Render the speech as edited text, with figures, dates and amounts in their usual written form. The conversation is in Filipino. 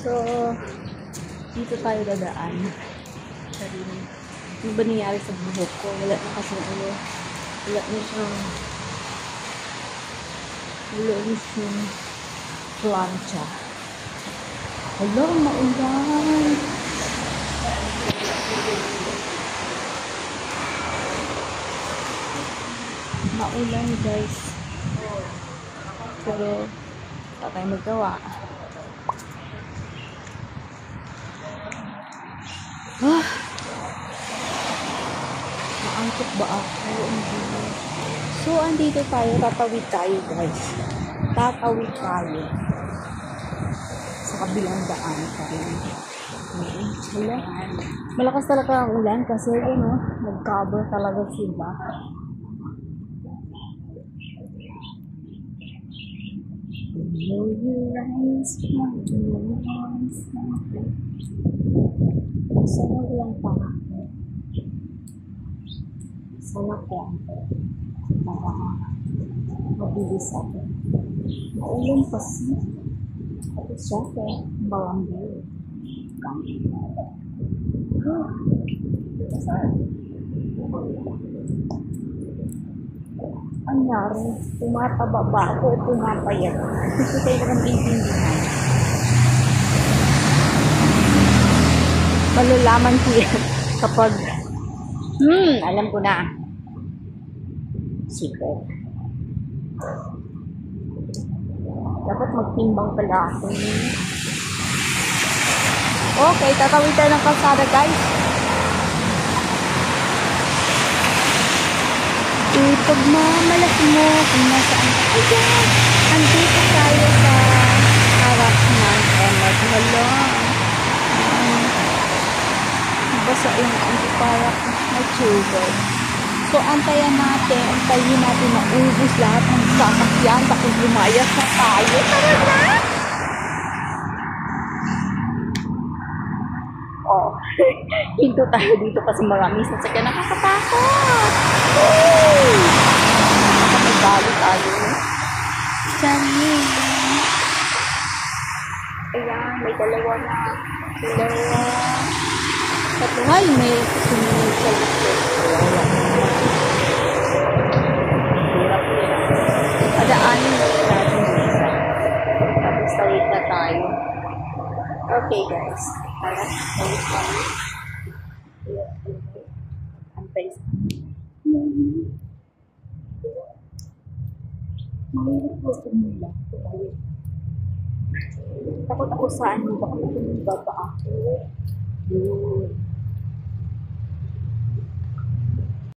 So, dito tayo dadaan. Ano ba nangyari sa buhok ko? Wala na kasi wala na siyang plancha. Hello, maulan! Maulan, guys. Pero, wala tayong magawa. Maangkot ba ako? So, andito tayo. Tatawid tayo, guys. Tatawid tayo. Sa kabilang daan pa rin. Wala. Malakas talaga ang ulan kasi, nag-cover talaga sila. Sana walang pa. Sana po. Mabilis ako. Maulan kasi. Tapos siya po. Barangay. Ang nangyari? Tumataba ba ako o pumapayat? Gusto tayo naman intindihan. Malalaman ko yan kapag alam ko na. Secret. Dapat magtimbang pala ako. Okay, tatawid tayo ng kalsada, guys. Ipagmamalaki mo kung nasaan ka. Ayan! Andito tayo sa harap ng Emmet. Hala. Basa yung antiparak na tubig. So, antayin natin na ubus lahat ng sasakyan. Tapos lumayas na tayo. Tara na! Oh, hinto tayo dito kasi maraming sasakyan. Nakakatakot! Nakakapagdalo tayo. Sorry. Ayan, may dalawa na. Tatlo nga yung may sumunod sa likod. Adaanin natin isa. Tapos tawid na tayo. Okay, guys. Tara, tawid tayo. Antay sa mahirap ko tumula. Takot ako saan mo. Bakit tumula ba ako?